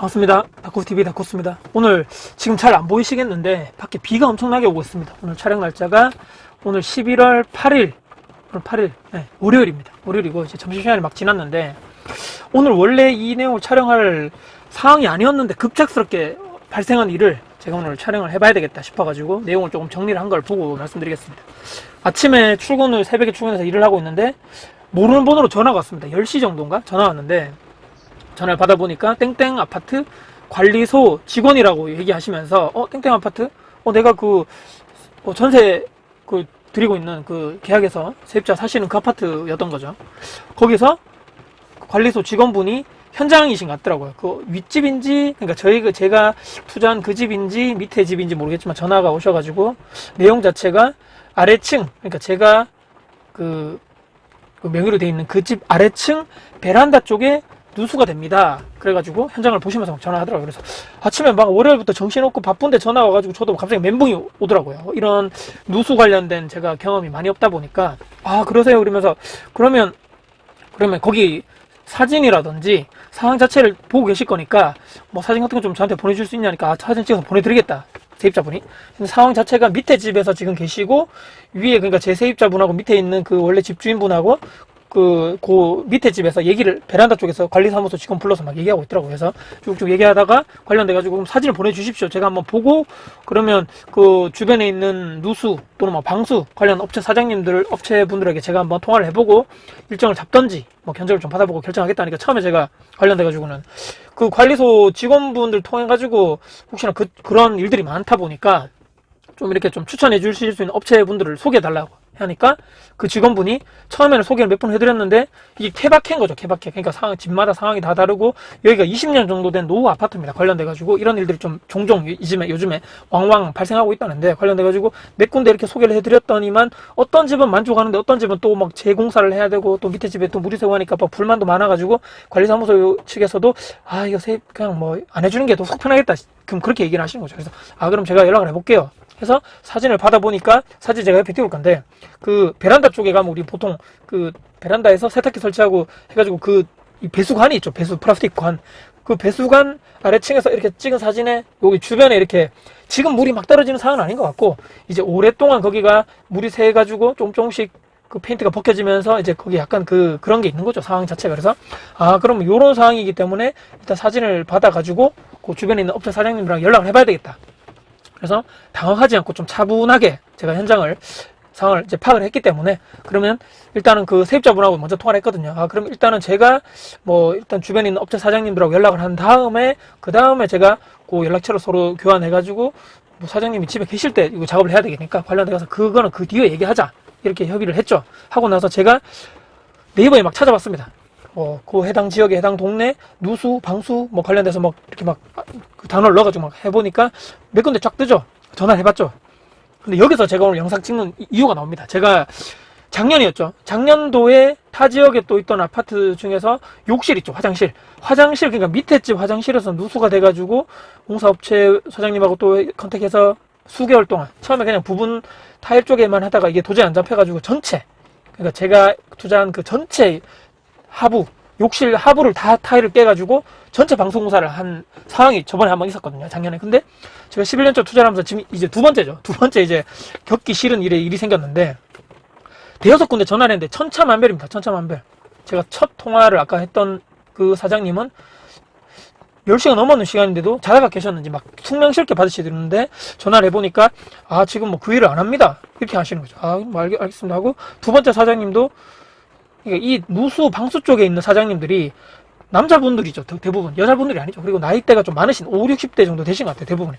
반갑습니다. 다코스TV 다코스입니다. 오늘 지금 잘 안 보이시겠는데 밖에 비가 엄청나게 오고 있습니다. 오늘 촬영 날짜가 오늘 11월 8일 오늘 8일 월요일입니다. 월요일이고 이제 점심시간이 막 지났는데 오늘 원래 이 내용을 촬영할 상황이 아니었는데 급작스럽게 발생한 일을 제가 오늘 촬영을 해봐야 되겠다 싶어가지고 내용을 조금 정리를 한 걸 보고 말씀드리겠습니다. 아침에 새벽에 출근해서 일을 하고 있는데 모르는 번호로 전화가 왔습니다. 10시 정도인가? 전화 왔는데 전화를 받아보니까 땡땡 아파트 관리소 직원이라고 얘기하시면서 땡땡 아파트? 내가 전세 드리고 있는 계약에서 세입자 사시는 그 아파트였던 거죠. 거기서 관리소 직원분이 현장이신 것 같더라고요. 그 윗집인지, 그러니까 제가 투자한 그 집인지 밑에 집인지 모르겠지만 전화가 오셔가지고 내용 자체가 아래층, 그러니까 제가 그 명의로 돼 있는 그 집 아래층 베란다 쪽에 누수가 됩니다. 그래가지고 현장을 보시면서 막 전화하더라고요. 그래서 아침에 막 월요일부터 정신없고 바쁜데 전화 와가지고 저도 갑자기 멘붕이 오더라고요. 이런 누수 관련된 제가 경험이 많이 없다 보니까 그러세요. 그러면서 그러면 거기 사진이라든지 상황 자체를 보고 계실 거니까 뭐 사진 같은 거 좀 저한테 보내줄 수 있냐니까 사진 찍어서 보내드리겠다. 세입자분이. 근데 상황 자체가 밑에 집에서 지금 계시고 위에 그러니까 제 세입자분하고 밑에 있는 그 원래 집주인분하고 그 밑에 집에서 베란다 쪽에서 관리사무소 직원 불러서 막 얘기하고 있더라고요. 그래서 쭉쭉 얘기하다가 관련돼가지고 그럼 사진을 보내주십시오. 제가 한번 보고 그러면 그 주변에 있는 누수 또는 뭐 방수 관련 업체분들에게 제가 한번 통화를 해보고 일정을 잡던지 뭐 견적을 좀 받아보고 결정하겠다니까 처음에 제가 관련돼가지고는 그 관리소 직원분들 통해가지고 혹시나 그런 일들이 많다 보니까 좀 이렇게 좀 추천해 주실 수 있는 업체분들을 소개해달라고 하니까 그 직원분이 처음에는 소개를 몇 번 해드렸는데 이게 케바케인 거죠. 케바케. 그러니까 집마다 상황이 다 다르고 여기가 20년 정도 된 노후 아파트입니다. 관련돼가지고 이런 일들이 좀 종종 요즘에 왕왕 발생하고 있다는데 관련돼가지고 몇 군데 이렇게 소개를 해드렸더니만 어떤 집은 만족하는데 어떤 집은 또 막 재공사를 해야 되고 또 밑에 집에 또 물이 새고 하니까 막 불만도 많아가지고 관리사무소 측에서도 이거 그냥 뭐 안 해주는 게 더 속 편하겠다. 그럼 그렇게 얘기를 하시는 거죠. 그래서 그럼 제가 연락을 해볼게요. 해서 사진을 받아보니까 사진 제가 옆에 띄울 건데 그 베란다 쪽에 가면 우리 보통 그 베란다에서 세탁기 설치하고 해가지고 이 배수관이 있죠. 플라스틱 관. 그 배수관 아래층에서 이렇게 찍은 사진에 여기 주변에 이렇게 지금 물이 막 떨어지는 상황은 아닌 것 같고 이제 오랫동안 거기가 물이 새가지고 조금씩 그 페인트가 벗겨지면서 이제 거기 약간 그런 게 있는 거죠. 상황 자체가. 그래서 그럼 요런 상황이기 때문에 일단 사진을 받아가지고 그 주변에 있는 업체 사장님이랑 연락을 해봐야 되겠다. 그래서 당황하지 않고 좀 차분하게 제가 상황을 이제 파악을 했기 때문에 그러면 일단은 그 세입자분하고 먼저 통화를 했거든요. 그럼 일단은 제가 일단 주변에 있는 업체 사장님들하고 연락을 한 다음에 그 다음에 제가 그 연락처를 서로 교환해가지고 사장님이 집에 계실 때 이거 작업을 해야 되니까 관련돼서 그거는 그 뒤에 얘기하자 이렇게 협의를 했죠. 하고 나서 제가 네이버에 막 찾아봤습니다. 그 해당 지역에 해당 동네 누수, 방수 관련돼서 이렇게 그 단어를 넣어가지고 해보니까 몇 군데 쫙 뜨죠. 전화를 해봤죠. 근데 여기서 제가 오늘 영상 찍는 이유가 나옵니다. 제가 작년이었죠. 작년도에 타 지역에 또 있던 아파트 중에서 욕실 있죠. 화장실 그러니까 밑에 집 화장실에서 누수가 돼가지고 공사업체 사장님하고 또 컨택해서 수개월 동안 처음에 그냥 부분 타일 쪽에만 하다가 이게 도저히 안 잡혀가지고 전체, 그러니까 제가 투자한 그 전체 욕실 하부를 다 타일을 깨가지고 전체 방수공사를 한 상황이 저번에 한번 있었거든요. 작년에. 근데 제가 11년째 투자를 하면서 지금 이제 두 번째 이제 겪기 싫은 일이 생겼는데 대여섯 군데 전화를 했는데 천차만별입니다. 천차만별. 제가 첫 통화를 아까 했던 그 사장님은 10시가 넘었는 시간인데도 자다가 계셨는지 막 퉁명스럽게 받으시는데 전화를 해보니까 지금 그 일을 안 합니다. 이렇게 하시는 거죠. 알겠습니다 하고 두 번째 사장님도 그러니까 이 누수 방수 쪽에 있는 사장님들이 남자분들이죠. 대부분 여자분들이 아니죠. 그리고 나이대가 좀 많으신 5, 60대 정도 되신 것 같아요. 대부분이.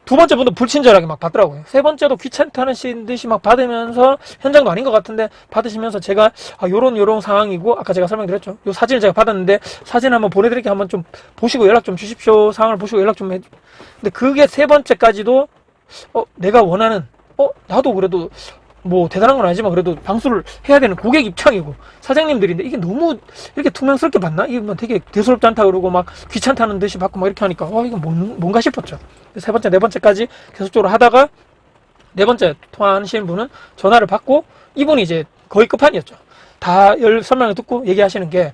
두 번째 분도 불친절하게 막 받더라고요. 세 번째도 귀찮다는 듯이 막 받으면서 현장도 아닌 것 같은데 받으시면서 제가 요런 상황이고 아까 제가 설명드렸죠. 요 사진을 제가 받았는데 사진 한번 보내드릴게 한번 좀 보시고 연락 좀 주십시오. 상황을 보시고 연락 좀 근데 그게 세 번째까지도 내가 원하는 나도 그래도 대단한 건 아니지만 그래도 방수를 해야 되는 고객 입장이고 사장님들인데 이게 너무 이렇게 투명스럽게 받나? 이게 되게 대수롭지 않다 그러고 막 귀찮다는 듯이 받고 막 이렇게 하니까 이거 뭔가 싶었죠. 세 번째, 네 번째까지 계속적으로 하다가 네 번째 통화하시는 분은 전화를 받고 이분이 이제 거의 끝판이었죠. 다 설명을 듣고 얘기하시는 게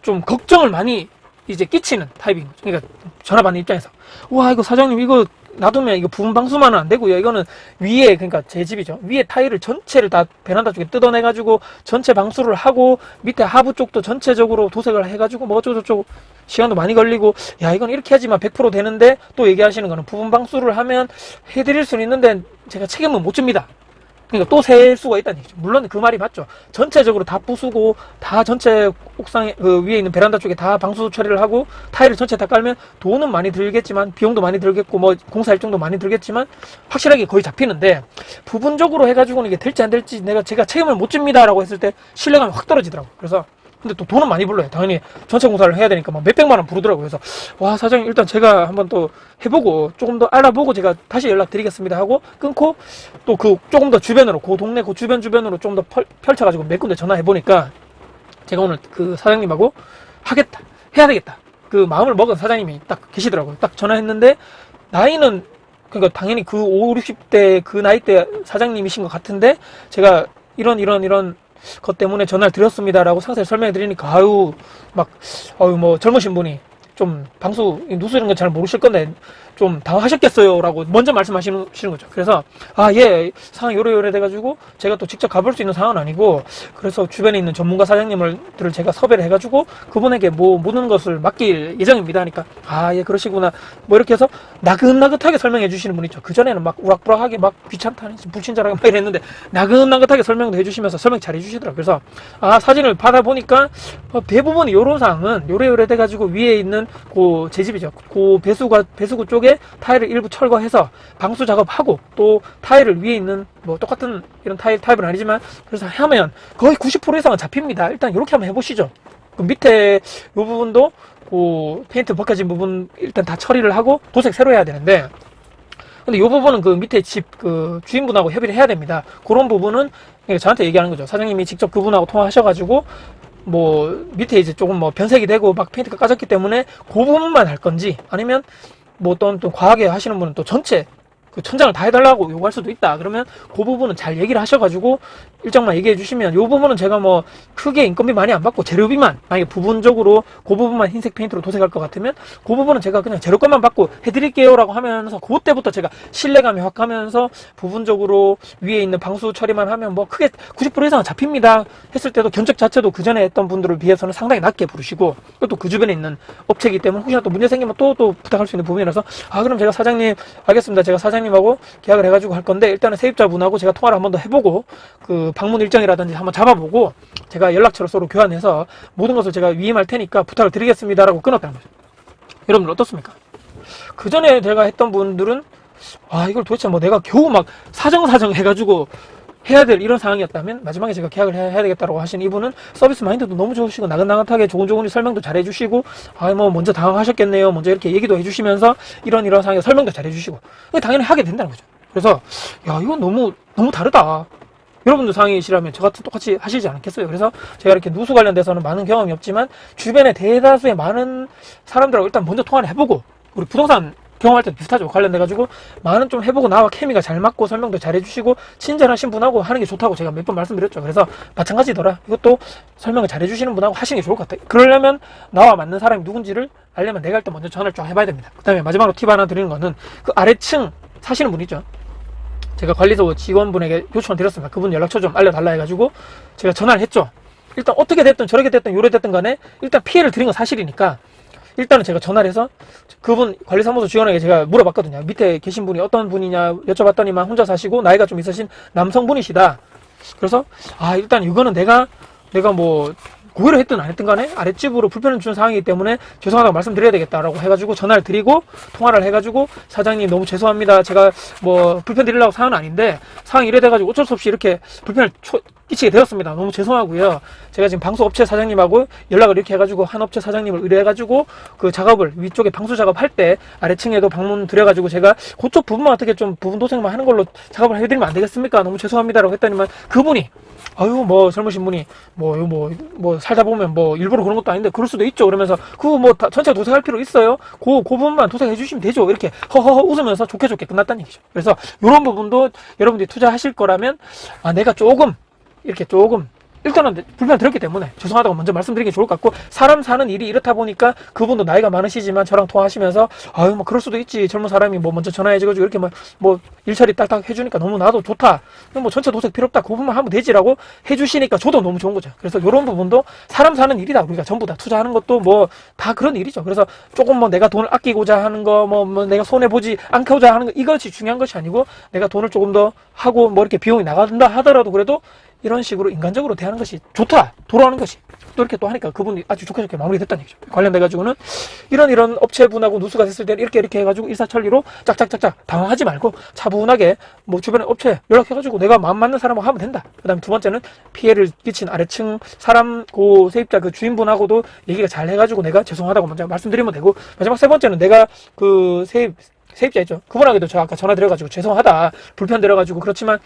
좀 걱정을 많이 이제 끼치는 타입인 거죠. 그러니까 전화 받는 입장에서 와 이거 사장님 이거 놔두면 이거 부분 방수만은 안 되고요. 이거는 위에 그러니까 제 집이죠. 위에 타일을 전체를 다 베란다 쪽에 뜯어내 가지고 전체 방수를 하고 밑에 하부 쪽도 전체적으로 도색을 해 가지고 뭐 어쩌고저쩌고 시간도 많이 걸리고 야 이건 이렇게 하지만 100% 되는데 또 얘기하시는 거는 부분 방수를 하면 해드릴 수는 있는데 제가 책임은 못 집니다. 그러니까 또 셀 수가 있다는 얘기죠. 물론 그 말이 맞죠. 전체적으로 다 부수고 다 전체 옥상에 그 위에 있는 베란다 쪽에 다 방수 처리를 하고 타일을 전체 다 깔면 돈은 많이 들겠지만 비용도 많이 들겠고 뭐 공사 일정도 많이 들겠지만 확실하게 거의 잡히는데 부분적으로 해가지고는 이게 될지 안 될지 제가 책임을 못 집니다라고 했을 때 신뢰감이 확 떨어지더라고. 그래서 근데 또 돈은 많이 불러요. 당연히 전체 공사를 해야 되니까 막 몇백만 원 부르더라고요. 그래서 와 사장님 일단 제가 한번 또 해보고 조금 더 알아보고 제가 다시 연락드리겠습니다 하고 끊고 또 그 조금 더 주변으로 그 동네 그 주변으로 좀 더 펼쳐가지고 몇 군데 전화해보니까 제가 오늘 그 사장님하고 하겠다 해야 되겠다 그 마음을 먹은 사장님이 딱 계시더라고요. 딱 전화했는데 나이는 그러니까 당연히 그 5, 60대 그 나이대 사장님이신 것 같은데 제가 이런 것 때문에 전화를 드렸습니다라고 상세히 설명해 드리니까 뭐 젊으신 분이 좀 방수 누수 이런 거 잘 모르실 건데 좀 당황하셨겠어요라고 먼저 말씀하시는 거죠. 그래서 예 상황이 요래 돼가지고 제가 또 직접 가볼 수 있는 상황은 아니고 그래서 주변에 있는 전문가 사장님들을 제가 섭외를 해가지고 그분에게 뭐 모든 것을 맡길 예정입니다 하니까 예 그러시구나 뭐 이렇게 해서 나긋나긋하게 설명해 주시는 분 있죠. 그전에는 막 우락부락하게 막 귀찮다니 불친절하게 막 이랬는데 나긋나긋하게 설명도 해주시면서 설명 잘 해주시더라고요. 그래서 사진을 받아보니까 대부분 이런 상황은 요래 돼가지고 위에 있는 제 집이죠. 배수구 쪽에 타일을 일부 철거해서 방수 작업하고 또 타일을 위에 있는 뭐 똑같은 이런 타입은 아니지만 그래서 하면 거의 90% 이상은 잡힙니다. 일단 이렇게 한번 해보시죠. 그 밑에 이 부분도 페인트 벗겨진 부분 일단 다 처리를 하고 도색 새로 해야 되는데 근데 이 부분은 그 밑에 집 주인분하고 협의를 해야 됩니다. 그런 부분은 저한테 얘기하는 거죠. 사장님이 직접 그분하고 통화하셔가지고 뭐 밑에 이제 조금 뭐 변색이 되고 막 페인트가 까졌기 때문에 그 부분만 할 건지 아니면 뭐 또 과하게 하시는 분은 또 전체 그 천장을 다 해달라고 요구할 수도 있다. 그러면 그 부분은 잘 얘기를 하셔가지고 일정만 얘기해 주시면 요 부분은 제가 뭐 크게 인건비 많이 안 받고 재료비만 만약에 부분적으로 그 부분만 흰색 페인트로 도색할 것 같으면 그 부분은 제가 그냥 재료값만 받고 해드릴게요 라고 하면서 그때부터 제가 신뢰감이 확 가면서 부분적으로 위에 있는 방수 처리만 하면 뭐 크게 90% 이상은 잡힙니다 했을 때도 견적 자체도 그 전에 했던 분들을 비해서는 상당히 낮게 부르시고 또 그 주변에 있는 업체이기 때문에 혹시나 또 문제 생기면 또 부탁할 수 있는 부분이라서 그럼 제가 사장님 알겠습니다. 제가 사장님하고 계약을 해가지고 할 건데 일단은 세입자분하고 제가 통화를 한 번 더 해보고 그 방문 일정이라든지 한번 잡아보고 제가 연락처를 서로 교환해서 모든 것을 제가 위임할 테니까 부탁을 드리겠습니다 라고 끊었다는 거죠. 여러분들 어떻습니까? 그 전에 제가 했던 분들은 이걸 도대체 뭐 내가 겨우 막 사정 해가지고 해야 될 이런 상황이었다면 마지막에 제가 계약을 해야 되겠다고 하신 이분은 서비스 마인드도 너무 좋으시고 나긋나긋하게 조곤조곤히 설명도 잘 해주시고 뭐 먼저 당황하셨겠네요 먼저 이렇게 얘기도 해주시면서 이런 상황에 설명도 잘 해주시고 당연히 하게 된다는 거죠. 그래서 이건 너무 다르다. 여러분들 상황이시라면 저 같은 똑같이 하시지 않겠어요? 그래서 제가 이렇게 누수 관련돼서는 많은 경험이 없지만 주변에 대다수의 많은 사람들하고 일단 먼저 통화를 해보고 우리 부동산 경험할 때 비슷하죠. 관련돼가지고 많은 좀 해보고 나와 케미가 잘 맞고 설명도 잘 해주시고 친절하신 분하고 하는 게 좋다고 제가 몇 번 말씀드렸죠. 그래서 마찬가지더라. 이것도 설명을 잘 해주시는 분하고 하시는 게 좋을 것 같아요. 그러려면 나와 맞는 사람이 누군지를 알려면 내가 할 때 먼저 전화를 쫙 해봐야 됩니다. 그 다음에 마지막으로 팁 하나 드리는 거는 그 아래층 사시는 분 있죠. 제가 관리소 직원분에게 요청을 드렸습니다. 그분 연락처 좀 알려달라 해가지고 제가 전화를 했죠. 일단 어떻게 됐든 저렇게 됐든 요래 됐든 간에 일단 피해를 드린 건 사실이니까 일단은 제가 전화를 해서 그분 관리사무소 직원에게 제가 물어봤거든요. 밑에 계신 분이 어떤 분이냐 여쭤봤더니만 혼자 사시고 나이가 좀 있으신 남성분이시다. 그래서 일단 이거는 내가 뭐 고의로 했든 안 했든 간에 아랫집으로 불편을 주는 상황이기 때문에 죄송하다고 말씀드려야 되겠다라고 해가지고 전화를 드리고 통화를 해가지고 사장님 너무 죄송합니다. 제가 뭐 불편 드리려고 상황은 아닌데 상황이 이래 돼가지고 어쩔 수 없이 이렇게 불편을 끼치게 되었습니다. 너무 죄송하고요. 제가 지금 방수업체 사장님하고 연락을 이렇게 해가지고 한 업체 사장님을 의뢰해가지고 그 작업을 위쪽에 방수 작업할 때 아래층에도 방문 드려가지고 제가 그쪽 부분만 어떻게 좀 부분 도색만 하는 걸로 작업을 해드리면 안 되겠습니까? 너무 죄송합니다라고 했더니만 그분이 뭐 젊으신 분이 뭐 살다 보면 뭐 일부러 그런 것도 아닌데 그럴 수도 있죠. 그러면서 그거 뭐 전체 도색할 필요 있어요? 그 부분만 도색해 주시면 되죠. 이렇게 허허허 웃으면서 좋게 끝났다는 얘기죠. 그래서 이런 부분도 여러분들이 투자하실 거라면 내가 조금 이렇게 조금 일단은 불편을 드렸기 때문에 죄송하다고 먼저 말씀드리는 게 좋을 것 같고, 사람 사는 일이 이렇다 보니까 그분도 나이가 많으시지만 저랑 통화하시면서 아유 뭐 그럴 수도 있지, 젊은 사람이 뭐 먼저 전화해가지고 이렇게 뭐 일처리 딱딱 해주니까 너무 나도 좋다, 뭐 전체 도색 필요 없다, 그 부분만 하면 되지라고 해주시니까 저도 너무 좋은 거죠. 그래서 이런 부분도 사람 사는 일이다, 우리가 전부 다 투자하는 것도 뭐 다 그런 일이죠. 그래서 조금 뭐 내가 돈을 아끼고자 하는 거, 뭐 내가 손해 보지 않고자 하는 거, 이것이 중요한 것이 아니고, 내가 돈을 조금 더 하고 뭐 이렇게 비용이 나간다 하더라도 그래도 이런 식으로 인간적으로 대하는 것이 좋다, 돌아오는 것이 또 이렇게 또 하니까 그분이 아주 좋게 마무리됐다는 얘기죠. 관련돼가지고는 이런 업체분하고 누수가 됐을 때는 이렇게 해가지고 일사천리로 짝짝짝짝 당황하지 말고 차분하게 뭐 주변에 업체 연락해가지고 내가 마음 맞는 사람하고 하면 된다. 그 다음에 두 번째는 피해를 끼친 아래층 사람, 그 세입자 그 주인분하고도 얘기가 잘 해가지고 내가 죄송하다고 먼저 말씀드리면 되고, 마지막 세 번째는 내가 그 세입자 있죠, 그분에게도 저 아까 전화 드려가지고 죄송하다, 불편 드려가지고 그렇지만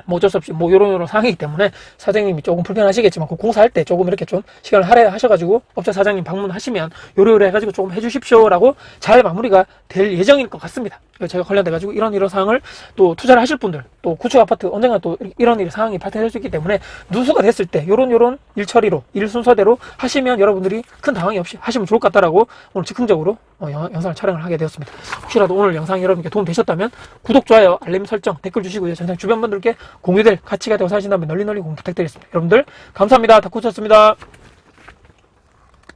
뭐 어쩔 수 없이 뭐 요런 상황이기 때문에 사장님이 조금 불편하시겠지만 그 공사할 때 조금 이렇게 좀 시간을 할애하셔가지고 업체 사장님 방문하시면 요래 해가지고 조금 해주십시오라고 잘 마무리가 될 예정일 것 같습니다. 제가 관련돼가지고 이런 상황을 또 투자를 하실 분들, 또 구축 아파트 언젠가 또 이런 상황이 발생할 수 있기 때문에 누수가 됐을 때 요런 일 처리로, 일 순서대로 하시면 여러분들이 큰 당황이 없이 하시면 좋을 것 같다라고 오늘 즉흥적으로 영상을 촬영을 하게 되었습니다. 혹시라도 오늘 영상이 여러분께 도움 되셨다면 구독, 좋아요, 알림 설정, 댓글 주시고요. 전상 주변 분들께 공유될 가치가 되고 사신다면 널리 공유 부탁드리겠습니다. 여러분들 감사합니다. 다쿠쳤습니다.